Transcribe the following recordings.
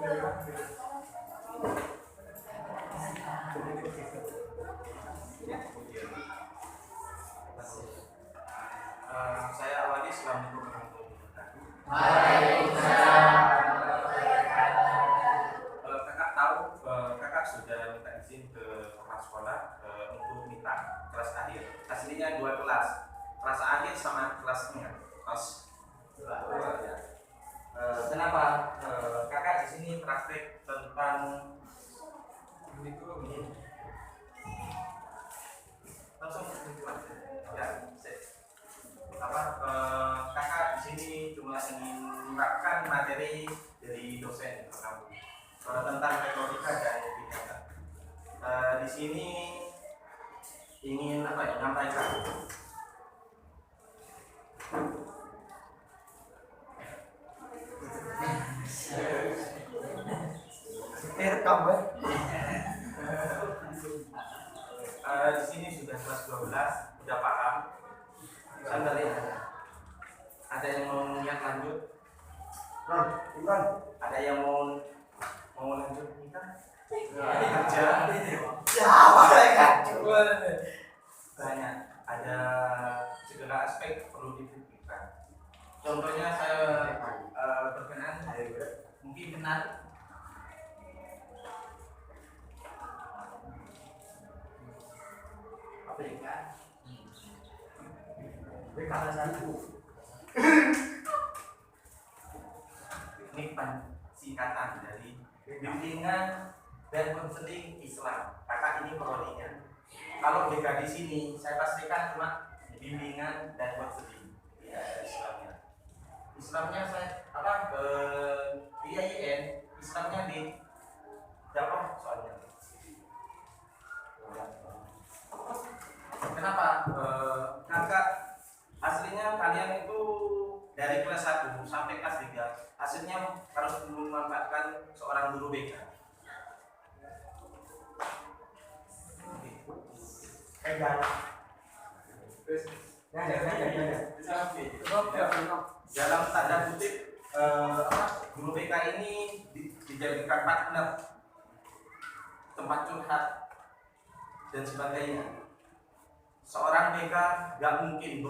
Saya awali. Assalamualaikum warahmatullahi wabarakatuh. Waalaikumsalam. Kakak tahu, kakak sudah minta izin ke kepala sekolah untuk minta kelas akhir. Aslinya 2 kelas, kelas akhir sama kelas tengah, kelas 2 ya. Kenapa kakak di sini praktek tentang ini? Langsung ya, kakak di sini cuma ingin menerapkan materi dari dosen kamu tentang metodika dan pidana. Di sini ingin menyampaikan di sini sudah kelas 12, sudah paham. Sambil ada yang mau niat lanjut? Ada yang mau lanjut nikah? Kerja? Banyak. Ada segala aspek perlu dipikirkan. Contohnya saya berkenan, mungkin benar. Apa ya? Ini singkatan dari bimbingan dan konseling Islam. Kakak ini prodinya. Kalau BK di sini, saya pastikan cuma bimbingan dan konseling. Ya, Islamnya. Islamnya saya di IAIN, Islamnya di dakwah soalnya. Kenapa? Kakak aslinya kalian itu dari kelas 1 sampai kelas 3 hasilnya harus memanfaatkan seorang guru BK. Dalam tanda kutip guru BK ini dijadikan partner, tempat curhat dan sebagainya. Seorang BK gak mungkin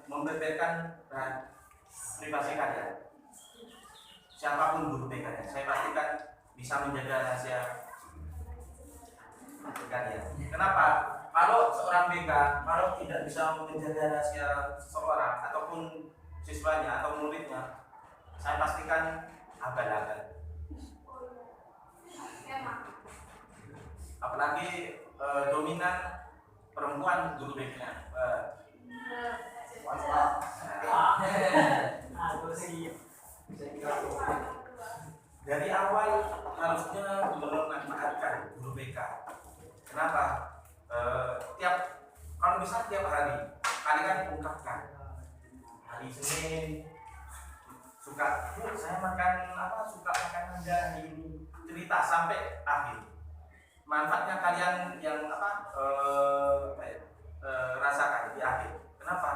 membeberkan privasi kalian. Siapapun guru BK-nya, saya pastikan bisa menjaga rahasia kalian. Kenapa? Kalau seorang BK, kalau tidak bisa menjaga rahasia seseorang ataupun siswanya atau muridnya, saya pastikan abal-abal. Apalagi dominan perempuan guru BK-nya. Dari awal harusnya memanfaatkan guru BK. Kenapa? Kalau bisa tiap hari kalian ungkapkan. Hari Senin suka saya makan suka makan Anda ini, cerita sampai akhir. Manfaatnya kalian yang rasakan di akhir. Kenapa?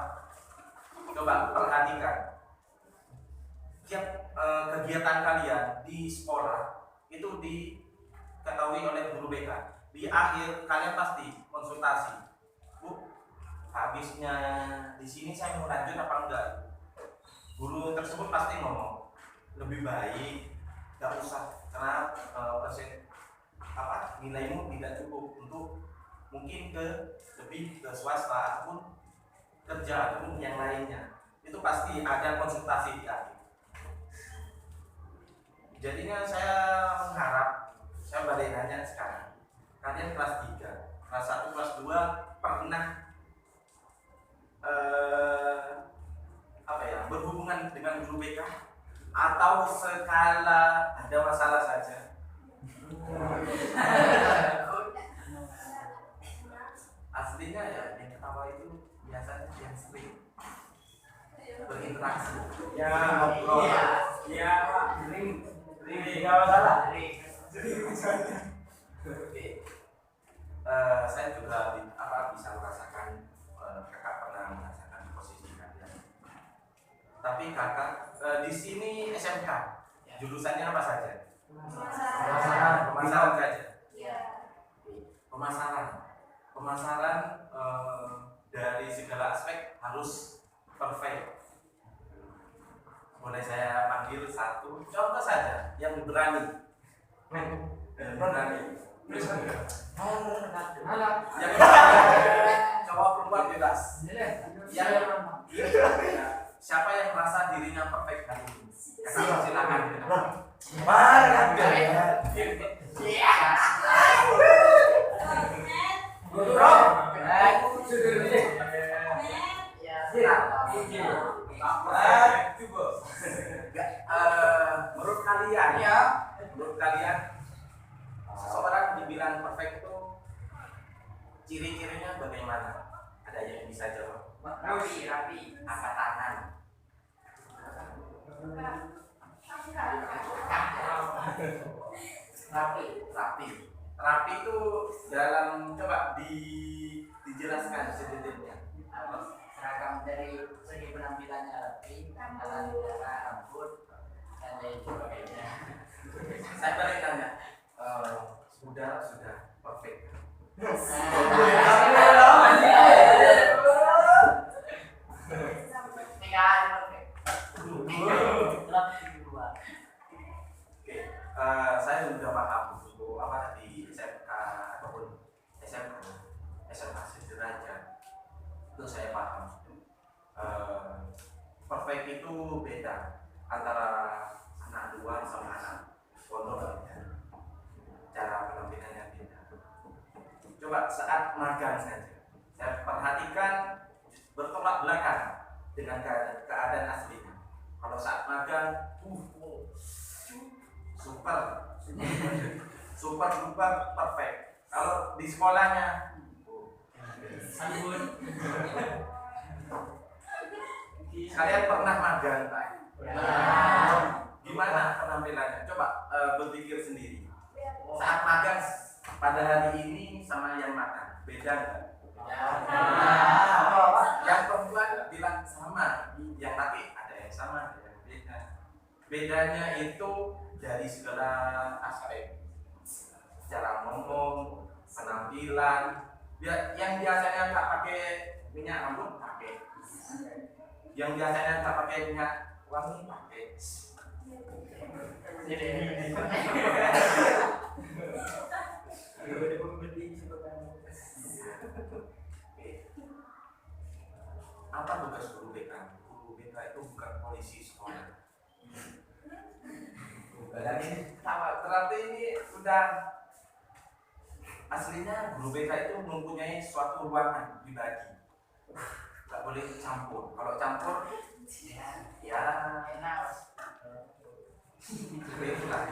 Coba perhatikan. Tiap kegiatan kalian di sekolah itu diketahui oleh guru BK. Di akhir kalian pasti konsultasi. Bu, habisnya di sini saya mau lanjut apa enggak? Guru tersebut pasti ngomong lebih baik enggak usah karena nilaimu tidak cukup untuk mungkin lebih ke swasta ataupun kerja ataupun yang lainnya. Itu pasti ada konsultasi di akhir. Jadinya saya mengharap, saya balik nanya sekarang, kalian kelas 3, kelas 1, kelas 2 pernah berhubungan dengan guru BK atau sekala ada masalah saja? Aslinya ya yang ketawa itu biasanya yang sering berinteraksi. Ya ngobrol. Ya Pak, sering enggak masalah. Oke. Saya juga bisa merasakan kakak pernah merasakan posisi kalian. Tapi kakak di sini SMK. Ya. Jurusannya apa saja? Pemasaran. Pemasaran saja. Iya. Pemasaran dari segala aspek harus perfect. Boleh saya panggil satu contoh saja yang berani. Berani. Yang cowok perempuan bebas. Siapa yang merasa dirinya perfect hari ini? Silakan. Menurut kalian, seseorang dibilang perfect itu ciri-cirinya bagaimana? Ada yang bisa jawab? Rapi. Angkat tangan. Rapi itu dalam coba dijelaskan sedetailnya. Seragam dari segi penampilannya rapi, tata negara, rambut, dan lain sebagainya. Saya balik tanya. Sudah perfect. Oke, saya sudah paham untuk apa di SMK ataupun SMA sederajat. Itu saya paham. Perfect itu beda antara anak luar sama anak pondok. Cara penampilannya beda. Coba saat magang saja, saya perhatikan bertolak belakang dengan keadaan aslinya. Kalau saat magang, super perfect. Kalau di sekolahnya, kalian pernah magang, Pak? Gimana penampilannya? Coba berpikir sendiri. Saat magang pada hari ini sama yang magang, beda nggak? Yang perempuan bilang sama, yang laki ada yang sama, ada yang beda. Bedanya itu dari segala aspek, cara ngomong, penampilan. Yang biasanya nggak pakai minyak rambut pakai, yang biasanya nggak pakai minyak wangi pakai. Apa tugas guru BK? Guru BK itu bukan polisi sekolah. Berarti ini sudah aslinya guru BK itu mempunyai suatu ruangan pribadi. Nggak boleh campur. Kalau campur, ya Enak. itulah.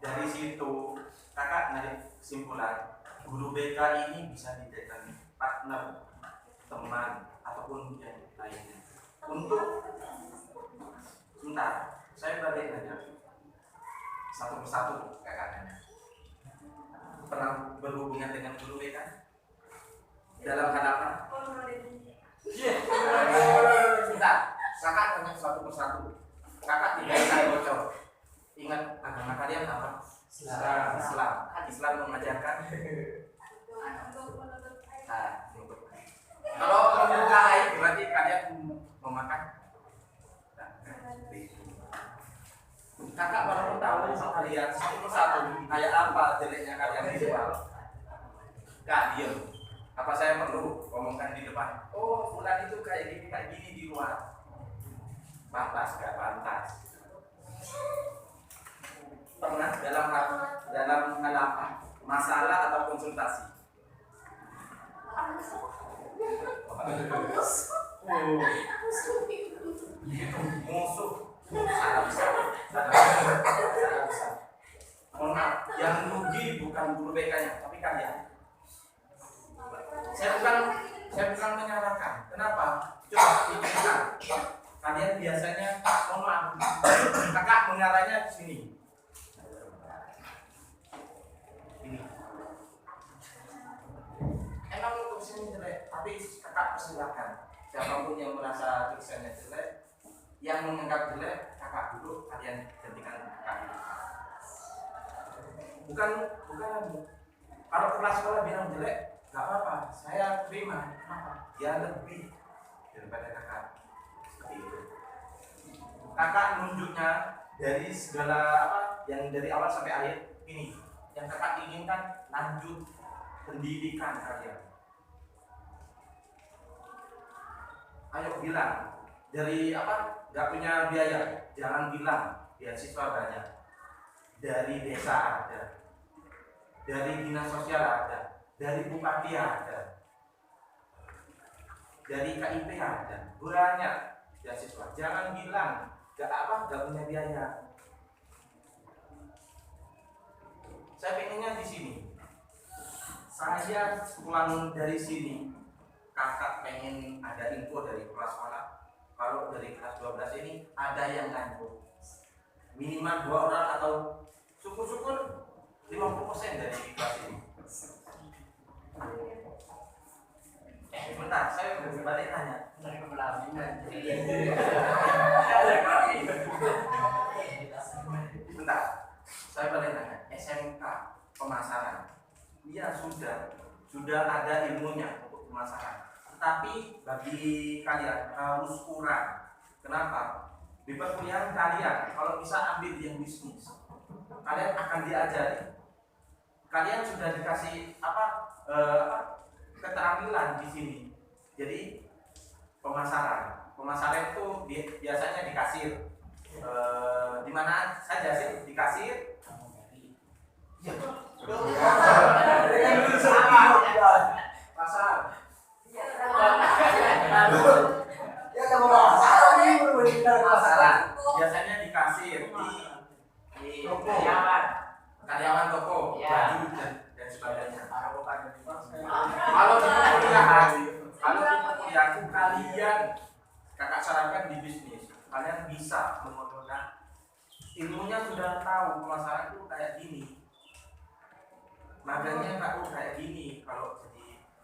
Dari situ kakak narik kesimpulan guru BK ini bisa dijadikan partner, teman ataupun yang lainnya. Untuk sebentar, saya balik nanya satu persatu kakaknya. Pernah berhubungan dengan guru BK? Dalam hal apa? Sebentar, kakak tanya satu persatu. Kakak tidak saya bocor. Ingat agama kalian apa? Islam mengajarkan. Kalau membuka air berarti kalian memakan. Kakak baru tahu kalian satu persatu kayak apa jeleknya kalian di luar. Kak diem. Apa saya perlu ngomongkan di depan? Oh, bulan itu kayak gini di luar. Pantas gak pantas? Pernah dalam hal apa? Masalah atau konsultasi? Musuh. Salah besar. Mohon maaf, yang rugi bukan guru BK-nya, tapi kalian. Saya bukan menyarankan. Kenapa? Coba pikirkan. Kalian biasanya, mohon maaf, kakak mengarahnya ke sini. Ini. Emang tulisannya jelek, tapi kakak persilahkan. Siapapun yang merasa tulisannya jelek, yang menganggap jelek kakak dulu, kalian gantikan kakak dulu. Bukan kalau kelas sekolah bilang jelek, nggak apa-apa, saya terima. Kenapa? Ya lebih daripada kakak. Seperti itu. Kakak nunjuknya dari segala apa yang dari awal sampai akhir ini. Yang kakak inginkan lanjut pendidikan kalian. Ayo bilang dari apa? Nggak punya biaya, jangan bilang beasiswa banyak. Dari desa ada, dari dinas sosial ada, dari bupati ada, dari KIP ada, banyak beasiswa. Jangan bilang nggak punya biaya. Saya pengennya di sini. Saya pulang dari sini, kakak pengen ada info dari kepala sekolah. Kalau dari kelas 12 ini ada yang lanjut, minimal 2 orang atau syukur-syukur 50% dari kelas ini. Sebentar, saya balik nanya. Sebentar, saya balik nanya. SMK pemasaran, iya sudah ada ilmunya untuk pemasaran. Tetapi bagi kalian harus kurang. Kenapa? Di perkuliahan kalian, kalau bisa ambil yang bisnis, kalian akan diajari. Kalian sudah dikasih keterampilan di sini. Jadi pemasaran itu biasanya di kasir. Di mana saja sih di kasir? Ya. Pasar. Pasaran. Biasanya di kasir, di toko. Karyawan toko, baju dan sebagainya. Kalau di perkuliahan kalian, kakak sarankan di bisnis, kalian bisa menggunakan ilmunya, sudah tahu pemasaran itu kayak gini, magangnya kayak gini. Kalau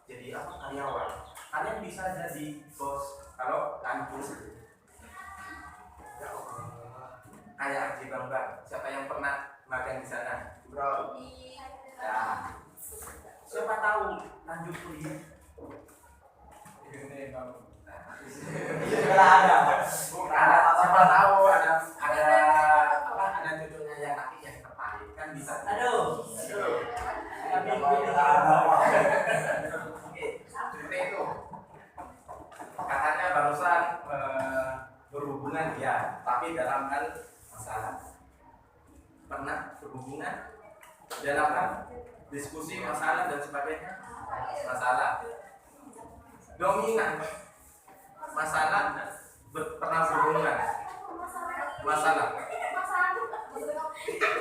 jadi apa karyawan, kalian bisa jadi bos kalau lanjut. Kayak Haji Bambang, siapa yang pernah magang di sana? Bro. Ya. Siapa tahu lanjut kuliah. Siapa tahu ada cucunya yang laki yang tertarik, kan bisa. Aduh. Oke, seperti itu. Katanya barusan berhubungan ya, tapi dalam hal masalah. Pernah berhubungan dalam hal diskusi masalah dan sebagainya. Masalah dominan, masalah pernah berhubungan, masalah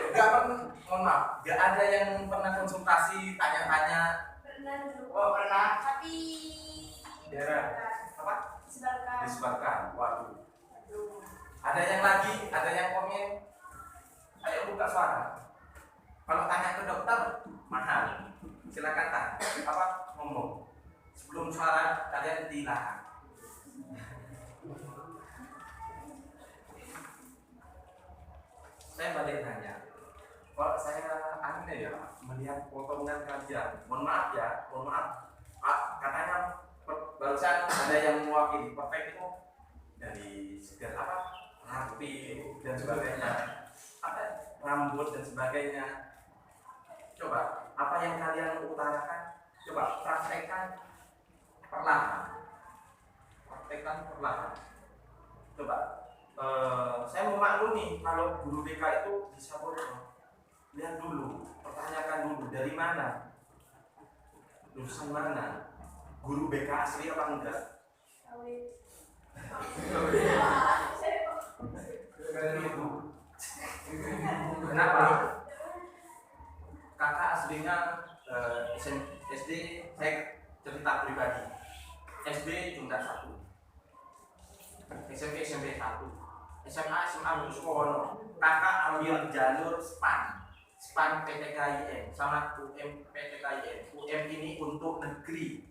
nggak pernah, mohon maaf, nggak ada yang pernah konsultasi tanya-tanya. Oh pernah, tapi daerah apa? Disebabkan. Waduh, ada yang komen. Ayo buka suara. Kalau tanya ke dokter mahal, silakan tanya ngomong. Sebelum suara kalian dilarang. Saya balik nanya. Kalau saya aneh ya melihat potongan kajian, mohon maaf, katanya barusan ada yang mewakili perfect itu dari segi rapi dan sebagainya, rambut dan sebagainya. Coba apa yang kalian utarakan, coba praktekkan perlahan. Coba saya memaklumi kalau guru BK itu bisa bodoh. Lihat dulu, pertanyakan dulu dari mana, lulusan mana, guru BK asli apa enggak. Kenapa? Kakak aslinya SD, saya cerita pribadi. SD cuma 1, SMP 1, SMA Muskono. Kakak ambil jalur SPAN PTKIN sama UM PTKIN. UM ini untuk negeri.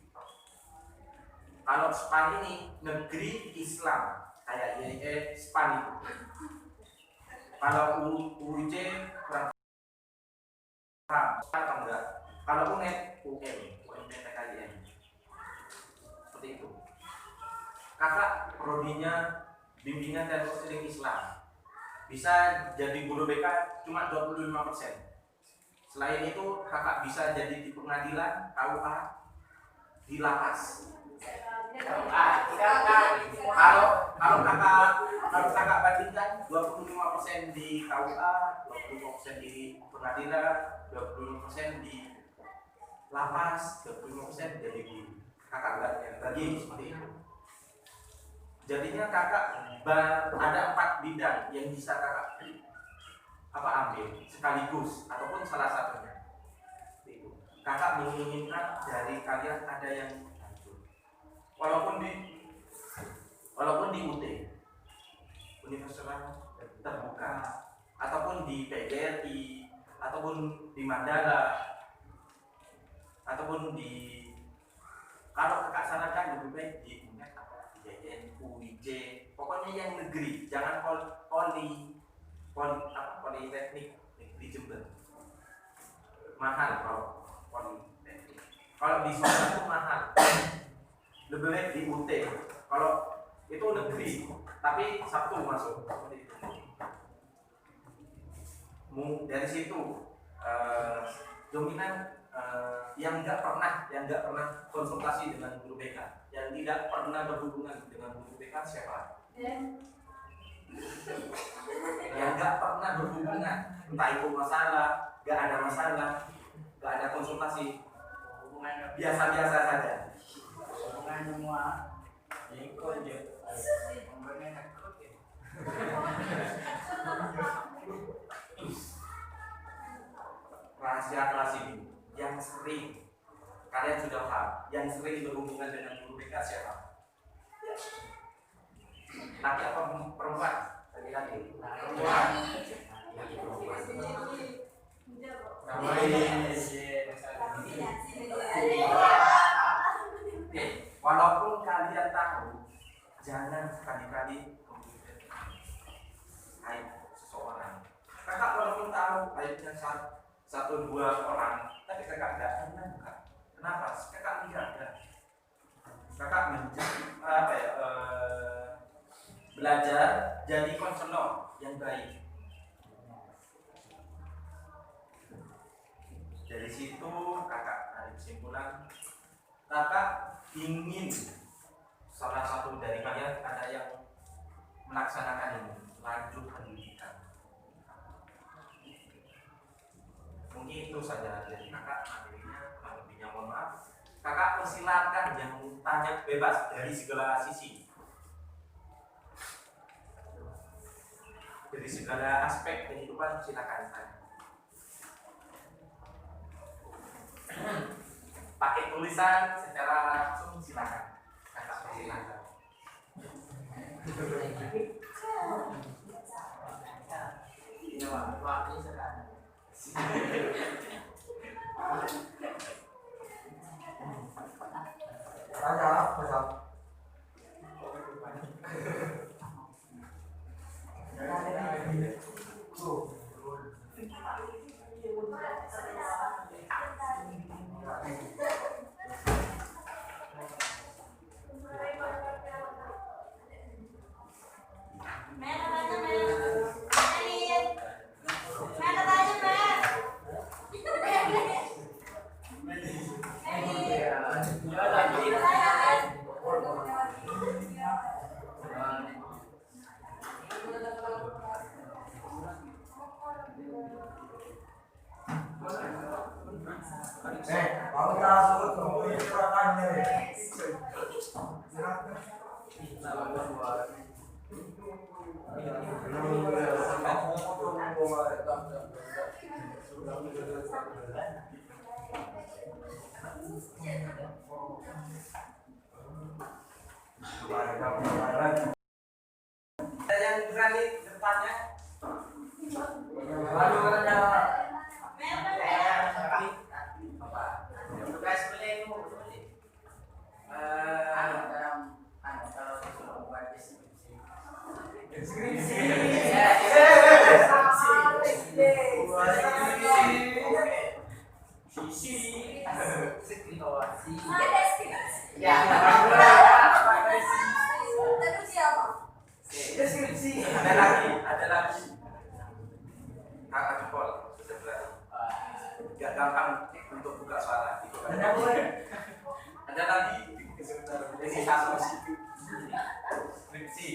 Kalau SPAN ini negeri Islam, kayak IE SPAN itu. Kalau UUC kurang paham, atau enggak? Kalau UNED, UMPTKIN. Seperti itu. Kakak prodinya bimbingan dan konseling Islam. Bisa jadi guru BK cuma 25%. Selain itu kakak bisa jadi di pengadilan, KUA, di lapas. Kalau kakak bandingkan 25% di KUA, 25% di pengadilan, 25% di lapas, 25% jadi guru. Kakak bagi seperti itu. Jadinya kakak ada 4 bidang yang bisa kakak ambil sekaligus ataupun salah satunya. Itu. Kakak menginginkan dari kalian ada yang lanjut. Walaupun di UT, Universitas Terbuka, ataupun di PGRI, ataupun di Mandala, ataupun kalau kakak sarankan lebih baik di UNED atau di JN, UIJ, pokoknya yang negeri, jangan politeknik negeri Jember. Mahal kalau politeknik. Kalau di Solo itu mahal. Lebih baik di UT. Kalau itu negeri, tapi Sabtu masuk. Dari situ dominan yang nggak pernah konsultasi dengan guru BK, yang tidak pernah berhubungan dengan guru BK siapa? Yang nggak pernah berhubungan, entah itu masalah, nggak ada masalah, nggak ada konsultasi, biasa-biasa saja. Hubungan semua ikut ya. Rahasia kelas ini yang sering kalian sudah paham, yang sering berhubungan dengan guru BK siapa? Laki apa perempuan? Laki-laki. Perempuan. Walaupun kalian tahu, jangan sekali-kali aib seseorang. Kakak walaupun tahu aibnya 1-2 orang, tapi kakak nggak pernah buka. Kenapa? Kakak lihat ya. Kakak belajar jadi konselor yang baik. Dari situ kakak tarik kesimpulan, kakak ingin salah satu dari kalian ada yang melaksanakan ini, lanjut pendidikan. Mungkin itu saja dari kakak materinya, lebihnya mohon maaf. Kakak persilakan yang tanya bebas dari segala sisi, dari segala aspek kehidupan, silakan tanya. Pakai tulisan secara langsung silakan. Kakak persilakan. Ini waktu sekarang. Ada yang berani bertanya? Skripsi. Ya. Deskripsi. Ada lagi. Kakak jempol sudah berani. Gak gampang untuk buka suara. Itu kan. Ada lagi. Ini satu skripsi.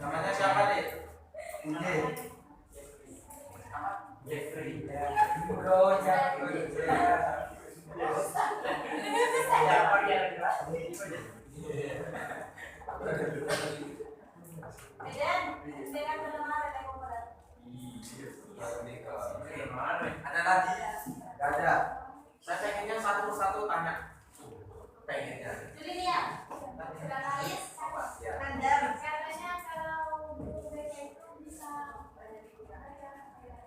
Namanya siapa deh? Jeffrey. Ada lagi? Gak ada. Saya pengennya satu persatu tanya. Pengennya. Ya. Katanya kalau buku BK itu bisa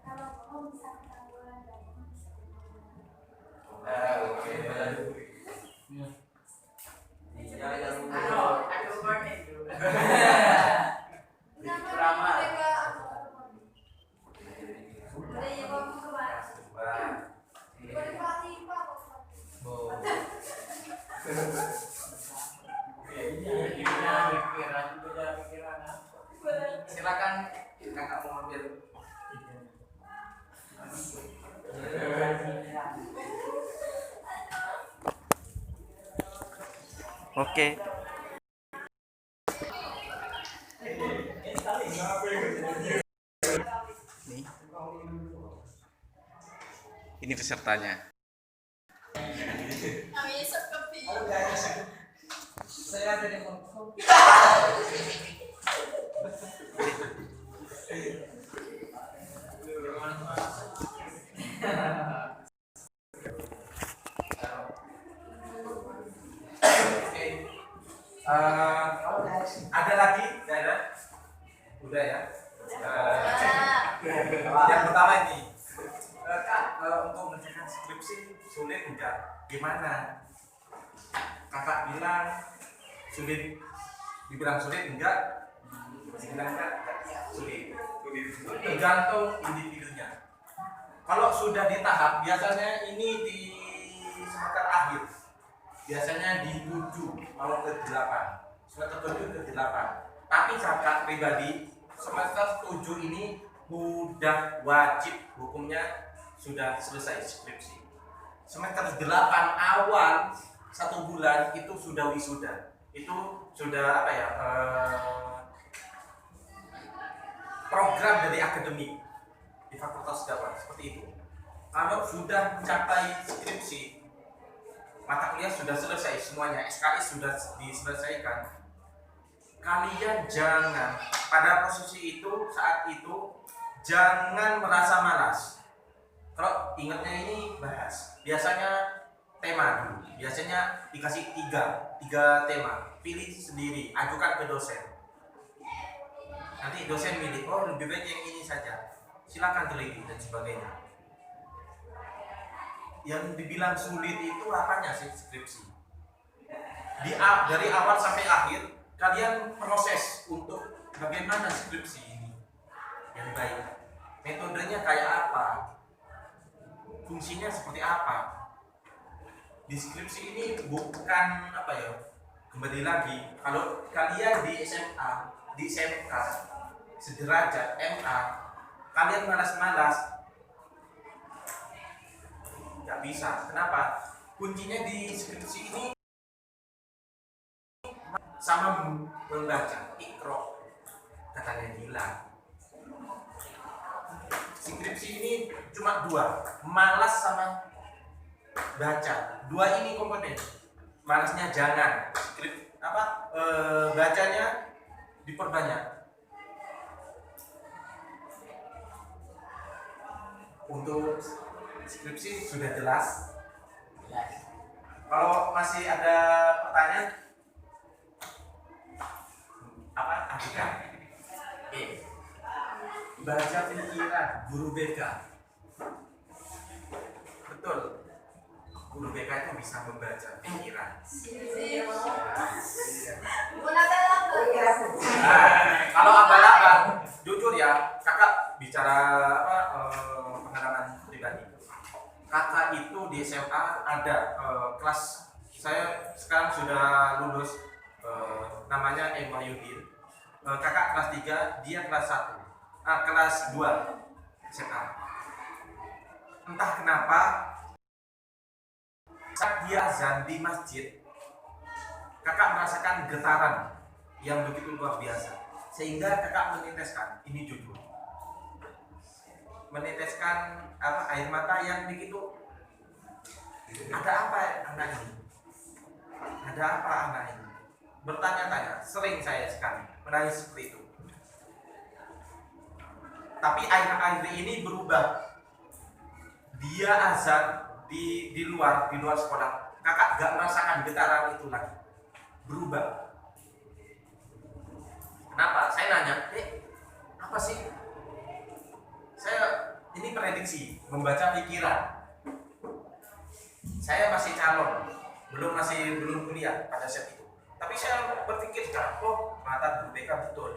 kalau kamu bisa ketahuan dan Oke. Aduh, burning. nama mereka udah ya kamu kemarin udah pelatih pak Silakan kakak mau ambil. Oke. Nih. Ini pesertanya. namanya seperti Saya ada di Hongkong. Ada lagi? Tidak ada? Udah ya. Yang pertama ini, Kak, untuk mengerjakan skripsi sulit enggak? Gimana? Kakak bilang sulit, dibilang sulit enggak? Dibilang enggak? Sulit. Tergantung individunya. Kalau sudah di tahap, biasanya ini di semester akhir. Biasanya di 7 mau ke 8. Semester 7 ke 8. Tapi kakak pribadi semester 7 ini udah wajib hukumnya sudah selesai skripsi. Semester 8 awal 1 bulan itu sudah wisuda. Itu sudah apa ya? Program dari akademik di Fakultas Dakwah seperti itu. Kalau sudah mencapai skripsi, mata kuliah sudah selesai semuanya, SKS sudah diselesaikan. Kalian jangan pada posisi itu, saat itu jangan merasa malas. Kalau ingatnya ini bahas, biasanya tema dulu. Biasanya dikasih tiga tema, pilih sendiri, ajukan ke dosen. Nanti dosen milih, oh lebih baik yang ini saja. Silakan teliti dan sebagainya. Yang dibilang sulit itu apanya sih skripsi? Dari awal sampai akhir kalian proses untuk bagaimana skripsi ini yang baik, metodenya kayak apa, fungsinya seperti apa. Di skripsi ini bukan apa ya, kembali lagi kalau kalian di SMA, di SMK sederajat MA, kalian malas-malas nggak bisa. Kenapa? Kuncinya di skripsi ini sama membaca, ikro, katanya Dila. Skripsi ini cuma 2, malas sama baca. 2 ini komponen. Malasnya jangan, bacanya diperbanyak. Untuk skripsi sudah jelas. Kalau masih ada pertanyaan, apa? Ajukan. Oke. baca pikiran guru BK. Betul, guru BK itu bisa membaca pikiran. Kalau abang-abang, jujur ya, kakak bicara pengalaman pribadi. Kakak itu di SMA ada kelas, saya sekarang sudah lulus, namanya Emma Yudin. Kakak kelas 3, dia kelas 1, kelas 2 SMA. Entah kenapa saat dia azan di masjid, kakak merasakan getaran yang begitu luar biasa, sehingga kakak meneteskan, ini jujur, meneteskan air mata yang begitu. Ada apa anak ini? Ada apa anak ini? Bertanya-tanya, sering saya sekali menangis seperti itu. Tapi air ini berubah. Dia azan di luar sekolah, kakak gak merasakan getaran itu lagi, berubah. Kenapa? Saya nanya, apa sih? Saya ini prediksi, membaca pikiran. Saya masih calon, belum kuliah pada saat itu. Tapi saya berpikir sekarang, ternyata guru BK betul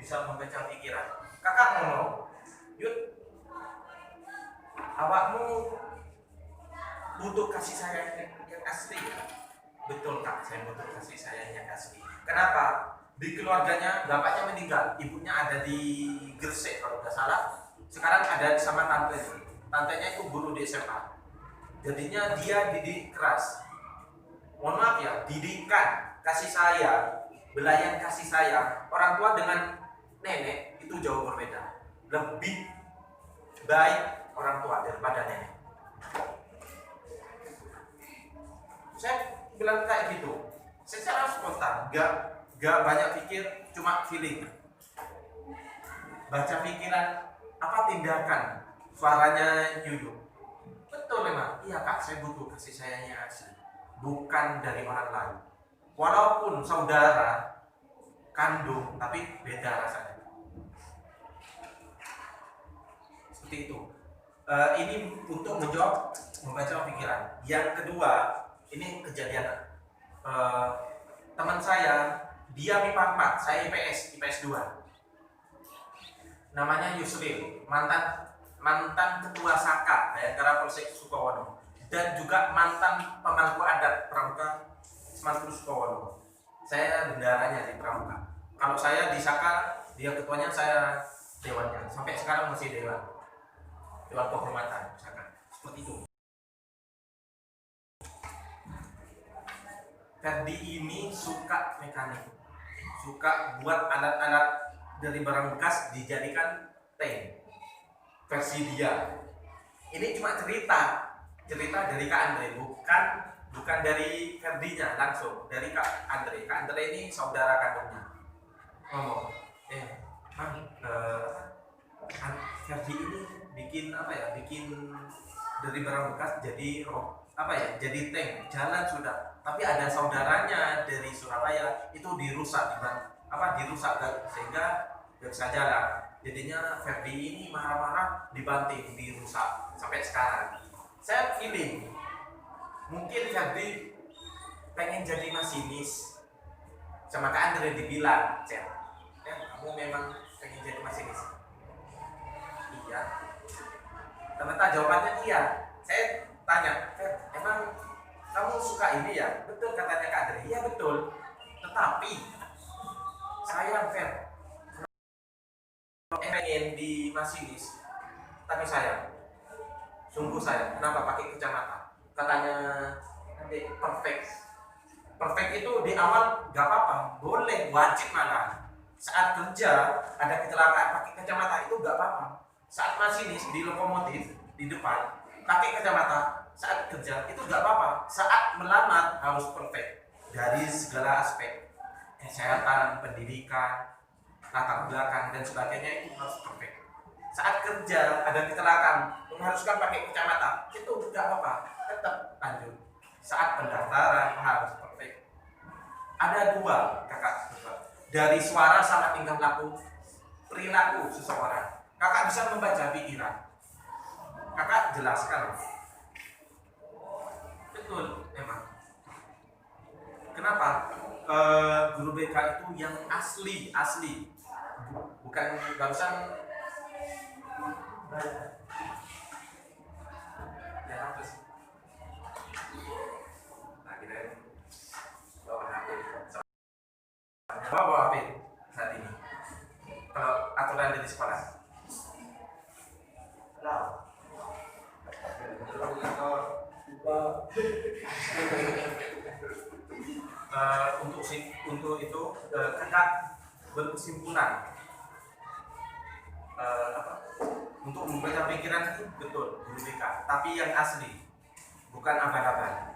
bisa membaca pikiran. Kakak ngomong, Yud, awakmu butuh kasih sayang yang asli ya? Betul kak, saya butuh kasih sayang yang asli. Kenapa? Di keluarganya bapaknya meninggal, ibunya ada di Gresik kalau nggak salah. Sekarang ada sama tantenya. Tantenya itu guru di SMA. Jadinya dia didik keras. Mohon maaf ya, didikan kasih sayang, belayan kasih sayang orang tua dengan nenek itu jauh berbeda. Lebih baik orang tua daripada nenek. Saya bilang kayak gitu, secara spontan, gak banyak pikir, cuma feeling. Baca pikiran, apa tindakan, suaranya Yuyu. Betul memang, iya kak, saya butuh kasih sayangnya asli, bukan dari orang lain. Walaupun saudara kandung, tapi beda rasanya. Seperti itu. Ini untuk menjawab membaca pikiran. Yang kedua, ini kejadian teman saya, dia MIPA 4, saya IPS 2. Namanya Yusril, mantan ketua Saka Bayangkara Polsek Sukowono, dan juga mantan pemangku adat Pramuka Semantur Sukowono. Saya bendaranya di Pramuka. Kalau saya di Saka, dia ketuanya, saya dewannya. Sampai sekarang masih dewan kehormatan Saka. Seperti itu. Ferdi ini suka mekanik, suka buat alat-alat dari barang bekas dijadikan tank. Versi dia. Ini cuma cerita dari Kak Andre, bukan dari Ferdinya langsung, dari Kak Andre. Kak Andre ini saudara kandungnya. Ngomong, Ferdi ini bikin bikin dari barang bekas jadi jadi tank, jalan sudah. Tapi ada saudaranya dari Surabaya itu dirusak sehingga gak bisa jalan. Jadinya Ferdi ini marah-marah, dibanting, dirusak sampai sekarang. Saya feeling mungkin Ferdi pengen jadi masinis. Sama Kak Andre dibilang, kamu memang pengen jadi masinis? Iya. Ternyata jawabannya iya. Saya tanya, emang kamu suka ini ya? Betul katanya Kak Andre. Iya betul. Tetapi saya pengen di masinis, tapi sungguh sayang. Kenapa pakai kacamata? Katanya nanti perfect itu di awal gak apa-apa, boleh, wajib malah. Saat kerja ada kecelakaan pakai kacamata itu gak apa-apa. Saat masinis di lokomotif di depan pakai kacamata saat kerja itu gak apa-apa. Saat melamar harus perfect dari segala aspek, kesehatan, pendidikan, latar belakang dan sebagainya, itu harus perfect. Saat kerja ada kecelakaan mengharuskan pakai kacamata, itu gak apa-apa, tetap lanjut. Saat pendaftaran harus perfect. Ada dua kakak, dari suara sama tingkah laku, perilaku seseorang. Kakak bisa membaca pikiran. Kakak jelaskan. Betul, memang. Kenapa? Guru BK itu yang asli. Bukan barusan ya harus. Nah, kita bawa HP. Bawa HP saat ini. Kalau aturan dari sekolah. Untuk itu kakak berkesimpulan untuk membaca pikiran itu betul guru BK, tapi yang asli, bukan abal-abal.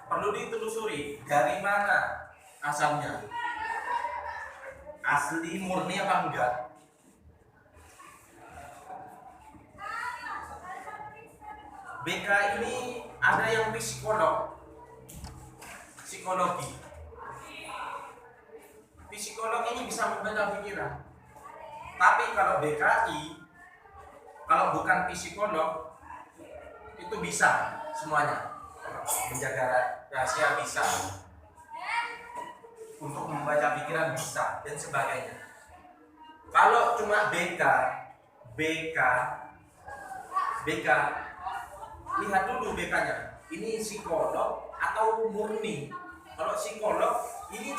Perlu ditelusuri dari mana asalnya, asli murni apa enggak. BK ini ada yang psikolog ini bisa membaca pikiran. Tapi kalau BKI, kalau bukan psikolog, itu bisa semuanya. Menjaga rahasia bisa, untuk membaca pikiran bisa, dan sebagainya. Kalau cuma BK, lihat dulu BK-nya. Ini psikolog atau murni? Kalau psikolog, ini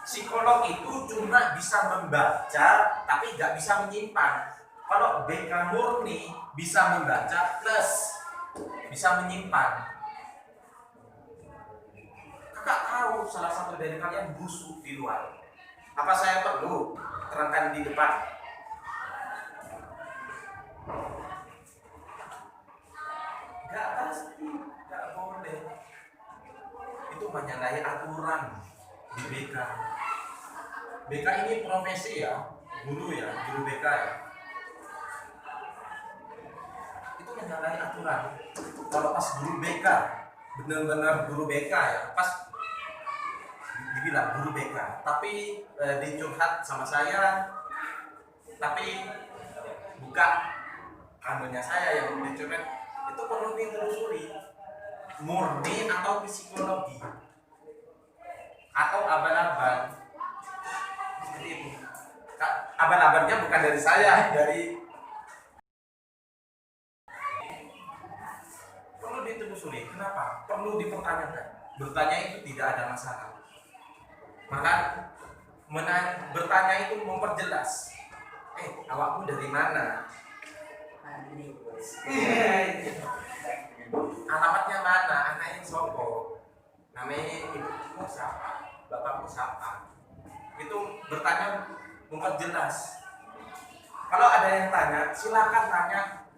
psikolog itu cuma bisa membaca tapi nggak bisa menyimpan. Kalau BK murni bisa membaca plus bisa menyimpan. Kakak tahu salah satu dari kalian busuk di luar. Apa saya perlu terangkan di depan? Nggak pasti, nggak boleh. Itu menyalahi aturan di BK. BK ini profesi ya, guru BK ya. Itu menyalahi aturan. Kalau pas guru BK, benar-benar guru BK ya, pas dibilang guru BK, tapi dicurhat sama saya, tapi buka anunya saya yang dicurhat, itu perlu ditelusuri murni atau psikologi atau abal-abal. Seperti itu. Abal-abalnya bukan dari saya, dari perlu ditelusuri. Kenapa? Perlu dipertanyakan. Bertanya itu tidak ada masalah. Maka bertanya itu memperjelas. Awakmu dari mana? Alamatnya mana? Anaknya sopo? Namanya ibumu siapa? Bapakmu siapa? Itu bertanya memperjelas. Kalau ada yang tanya, silakan tanya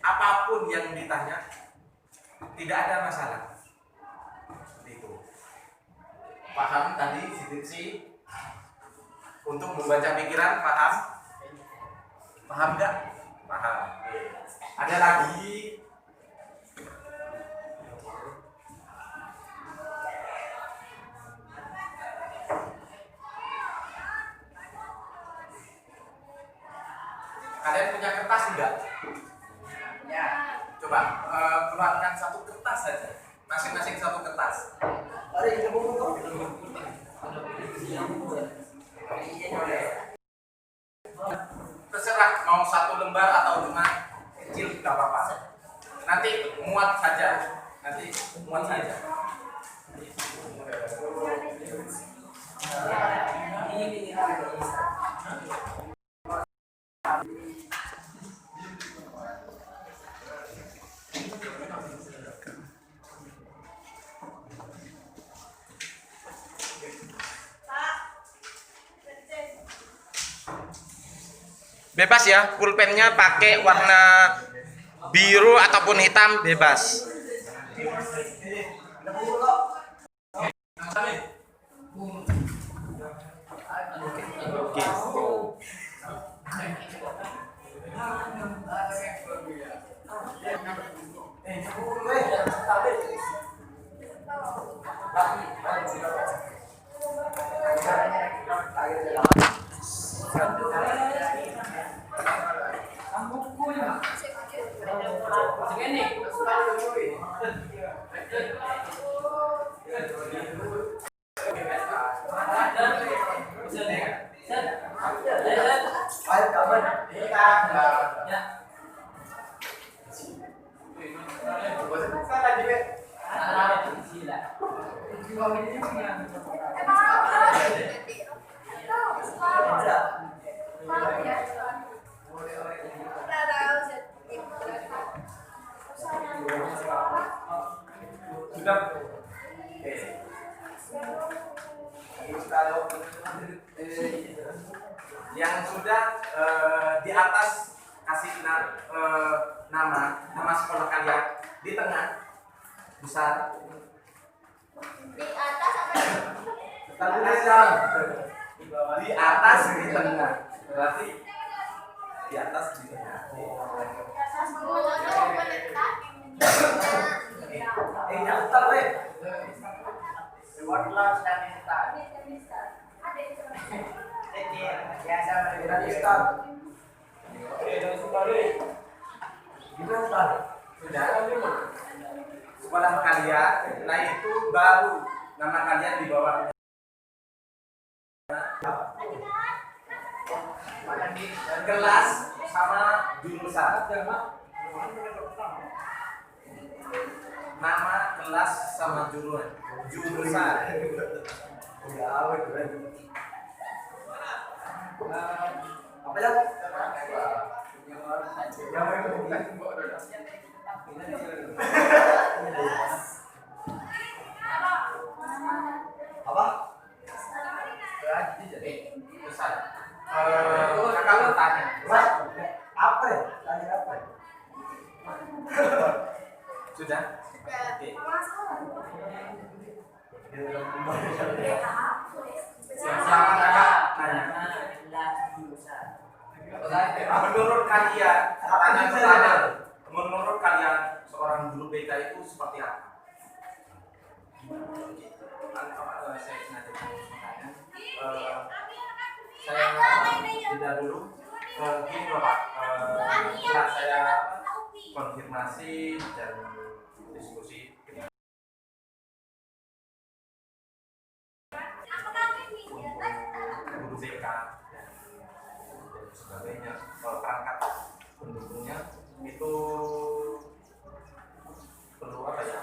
apapun yang ditanya, tidak ada masalah. Seperti itu. Paham tadi diksi untuk membaca pikiran? Paham? Paham nggak? Paham. Ada lagi? Kalian punya kertas enggak? Ya. Coba keluarkan satu kertas saja. Masing-masing satu kertas. Terserah mau satu lembar atau cuma kecil tidak apa-apa. Nanti muat saja. Bebas ya, pulpennya pakai warna biru ataupun hitam, bebas. Sudah. Kalau yang sudah di atas kasih nama sekolah kalian di tengah besar. Di atas apa? Di atas di tengah. Berarti di atas di tengah. Yang tahu Wortlos dan instan. Biasa dan instan. Gimana sudah sekolah kalian, nah itu baru nama kalian di bawah kelas sama jurusan. Nama kelas sama jurusan. Udah awet kan? Apa ya? Apa? Besar. Kakak tanya. Apa ya? Tanya apa? Sudah? Oke. Sama kakak tanya. Menurut kalian, pertanyaan pertama, menurut kalian seorang guru BK itu seperti apa? Saya tidak dulu. Gini Bapak, setelah saya konfirmasi dan diskusi guru BK dan sebagainya, perangkat pendukungnya itu perlu apa ya?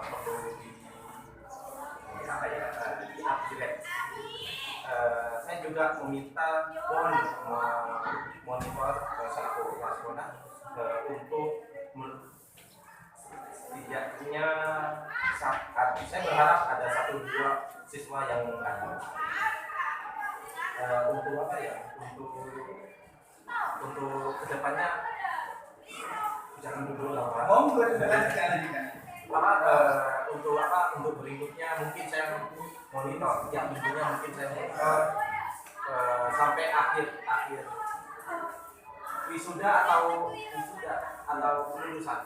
Perlu di apa ya? Di-upgrade. Saya juga meminta monitor selaku kepala sekolah untuk setidaknya saya berharap ada 1-2 siswa yang mengganti untuk apa ya, untuk kedepannya jangan dulu lah Pak. Untuk berikutnya mungkin saya monitor tiap minggunya, mungkin saya monitor sampai akhir wisuda atau kelulusan.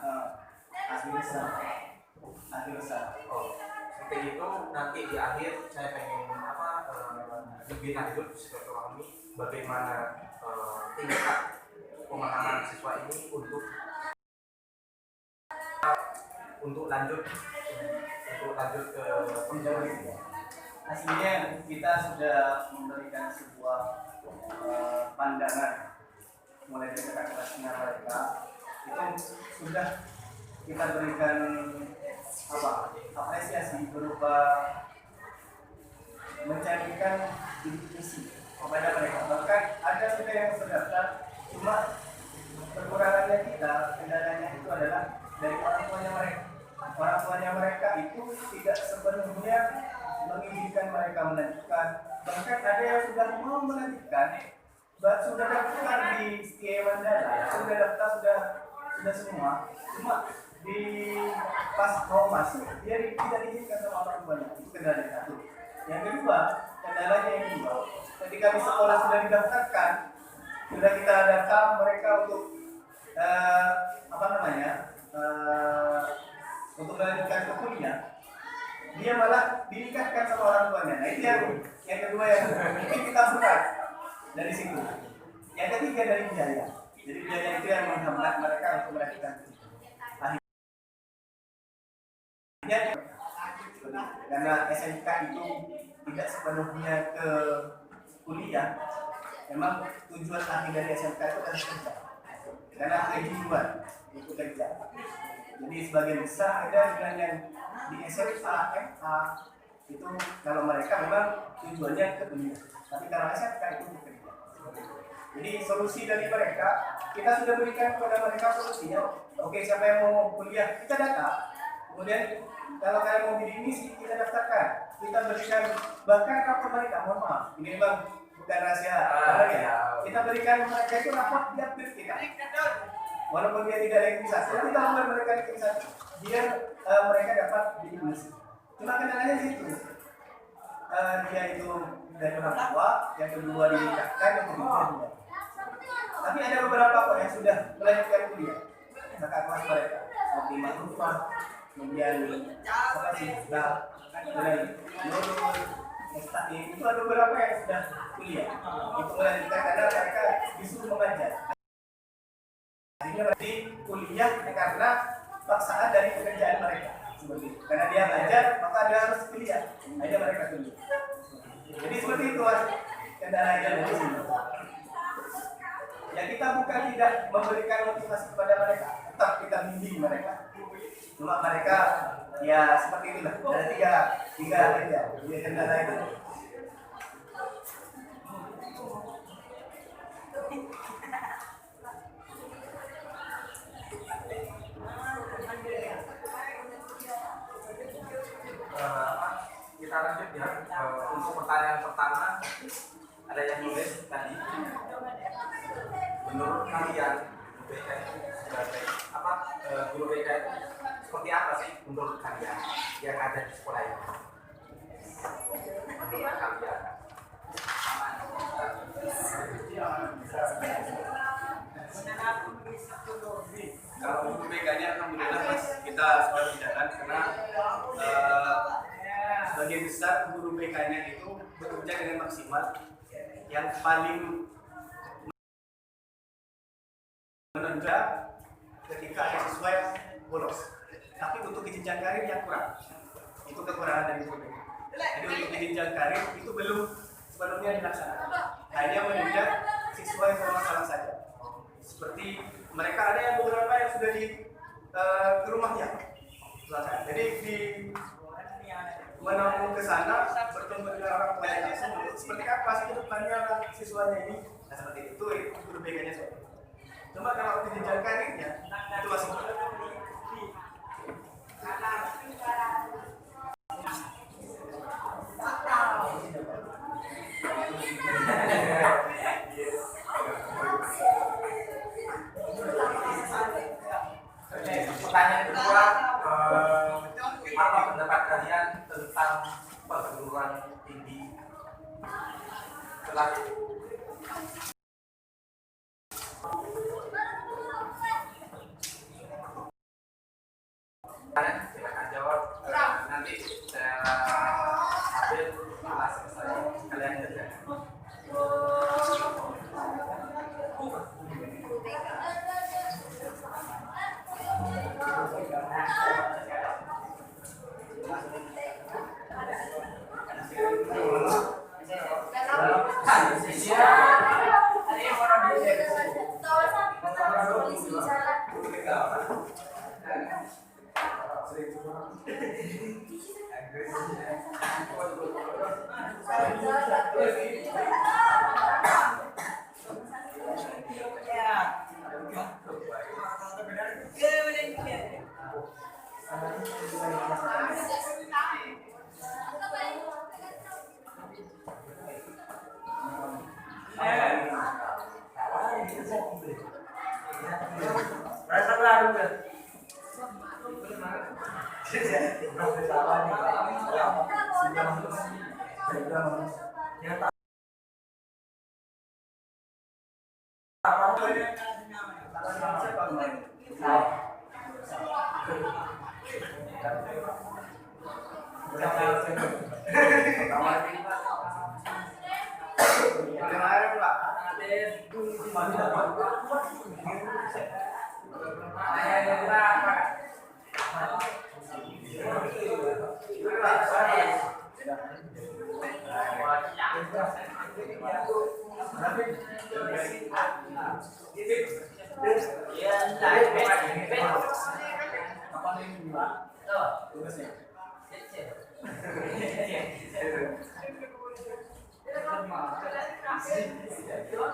Oh, seperti itu. Nanti di akhir saya pengen lebih lanjut silaturahmi bagaimana tingkat pemahaman siswa ini untuk lanjut ke pendidikan. Aslinya kita sudah memberikan sebuah pandangan mulai dari kakak kelasnya mereka, itu sudah kita berikan apresiasi berupa mencarikan misi kepada mereka. Bahkan ada juga yang terdaftar, cuma kekurangannya kita, kendalanya itu adalah dari orang tuanya mereka. Orang tuanya mereka itu tidak sepenuhnya mengizinkan mereka melanjutkan. Bahkan ada yang sudah mau melanjutkan, sudah daftar di Setia Mandala, sudah daftar, sudah semua. Cuma di pas mau masuk dia tidak diizinkan sama orang tuanya. Itu kendala satu. Yang kedua, kendalanya yang kedua, ketika di sekolah sudah didaftarkan, sudah kita daftar mereka untuk untuk melanjutkan ke kuliah, dia malah dinikahkan sama orang tuanya. Nah itu yang kedua yang mungkin kita buka dari situ. Yang ketiga dari biaya. Jadi biaya itu yang menghambat mereka untuk melanjutkan. Akhirnya karena SMK itu tidak sepenuhnya ke kuliah, memang tujuan akhir dari SMK itu adalah kerja. Karena tujuan itu kerja. Jadi sebagian besar ada yang di SMA, MA itu kalau mereka memang tujuannya ke kuliah, tapi karena SMK itu bekerja. Jadi solusi dari mereka, kita sudah berikan kepada mereka solusinya. Oke, siapa yang mau kuliah, kita data. Kemudian kalau kalian mau jadi misi, kita daftarkan. Kita berikan bahkan rapor mereka, mohon maaf, ini memang bukan rahasia. Kita berikan mereka itu rapor tiap update kita. Walaupun dia tidak registrasi, kita buat mereka registrasi biar mereka dapat jadi misi. Cuma kendalanya di situ. Dia itu dari orang tua, yang kedua dinikahkan, yang ketiga tidak. Tapi ada beberapa kok yang sudah melanjutkan kuliah. Kakak kelas mereka, seperti Makrufah, kemudian apa sih, kemudian Nurul, Mustaqim, itu ada beberapa yang sudah kuliah. Itu melanjutkan karena mereka disuruh mengajar. Akhirnya berarti kuliah karena paksaan dari pekerjaan mereka. Seperti itu. Karena dia ngajar, maka dia harus kuliah. Akhirnya mereka kuliah. Jadi seperti itu kendala yang di sini. Ya kita bukan tidak memberikan motivasi kepada mereka, tetap kita bimbing mereka. Cuma mereka ya seperti itulah. Ada tiga aja. Jadi kendala itu. Kita lanjut ya. Untuk pertanyaan pertama ada yang nulis tadi, menurut kalian BK itu sebagai apa, guru BK itu seperti apa sih menurut kalian yang ada di sekolah ini? Menurut kalian? Kalau untuk BK-nya alhamdulillah mas, kita sudah berjalan karena sebagian besar guru BK-nya itu bekerja dengan maksimal. Yang paling menonjol ketika siswa bolos, tapi untuk jenjang karir yang kurang, itu kekurangan dari guru BK. Jadi untuk jenjang karir itu belum sepenuhnya dilaksanakan, hanya menunjang siswa yang bermasalah saja. Seperti mereka ada yang beberapa yang sudah di ke rumahnya, jadi di menampung ke sana bertemu dengan orang tua yang langsung seperti apa sih kedepannya siswanya ini. Nah seperti itu guru BK-nya seperti itu. Cuma kalau di jenjang karirnya itu masih Pertanyaan kedua, apa pendapat kalian tentang perguruan tinggi setelah silakan jawab, nanti saya ambil setelah selesai kalian kerjakan.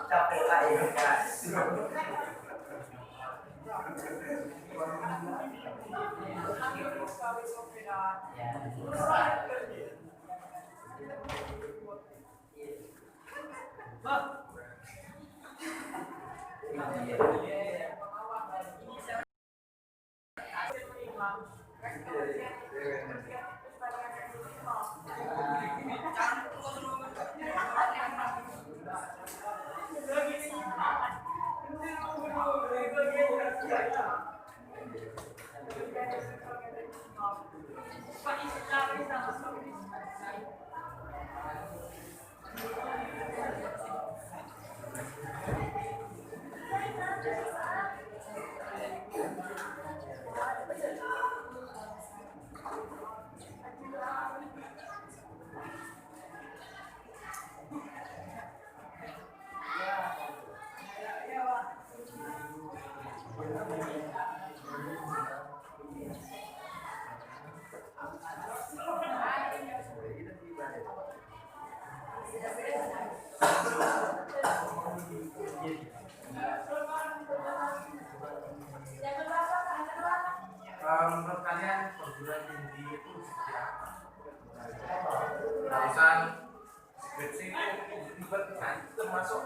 Capek lah ya kan. Menurut kalian perguruan tinggi itu seperti apa? Jurusan skripsi ribet kan termasuk.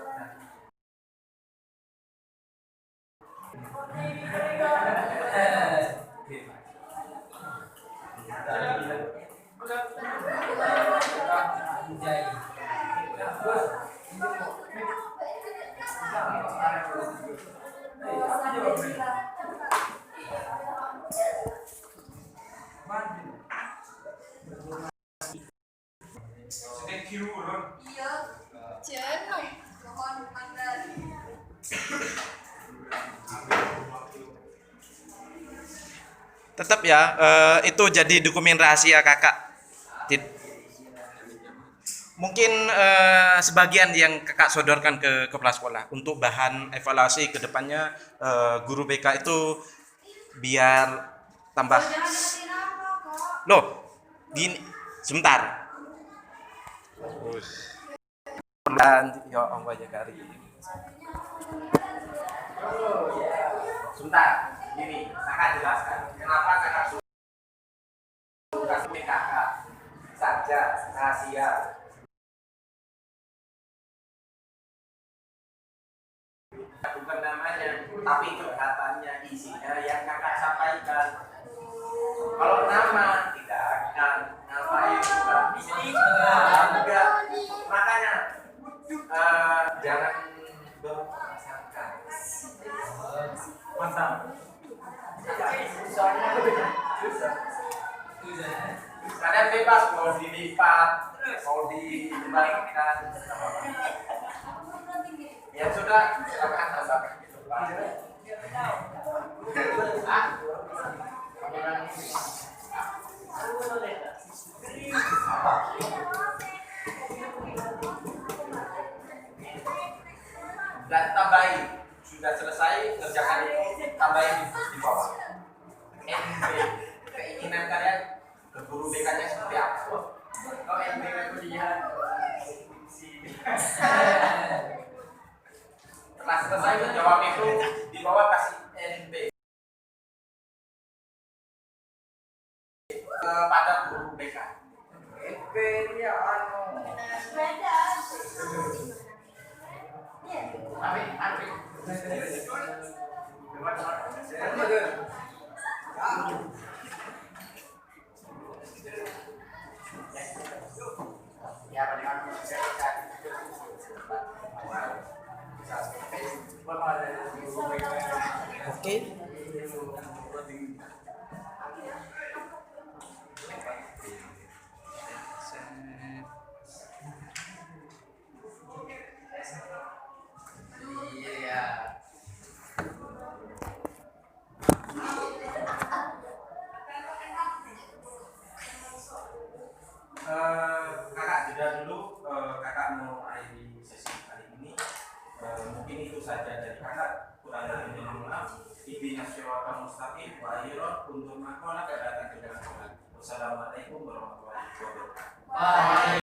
Iya, jenuh. Mohon pandai. Tetap ya, itu jadi dokumen rahasia kakak. Mungkin sebagian yang kakak sodorkan ke kepala sekolah untuk bahan evaluasi ke depannya, guru BK itu biar tambah. Jangan deketin apa kok. Loh, gini, sebentar. Dan ya Allah ya kari. Sebentar, gini, kakak jelaskan kenapa kakak suka kakak saja rahasia. Bukan namanya, tapi curhatannya, isinya yang kakak sampaikan. Kalau nama tidak akan ngapain juga. Enggak, makanya jangan berprasangka. Mantap. Kalian bebas mau dilipat, mau dikembalikan. Ya sudah, silakan tambahkan gitu Pak. Dan tambahin, sudah selesai kerjakan itu, tambahin di bawah. NB, keinginan kalian ke guru BK-nya seperti apa? Kalau NB kuliah, setelah selesai menjawab itu di bawah kasih NB kepada guru BK. NB dia Beda. Ambil. Ya, bagaimana? Oke. Iya. Kakak jeda dulu, kakak mau akhiri sesi kali ini. Mungkin itu saja dari kakak, kurang lebih mohon maaf. Intinya syiratan mustaqim wa akhirah untuk makola kedatang ke dalam. Wassalamualaikum warahmatullahi wabarakatuh. Waalaikumsalam.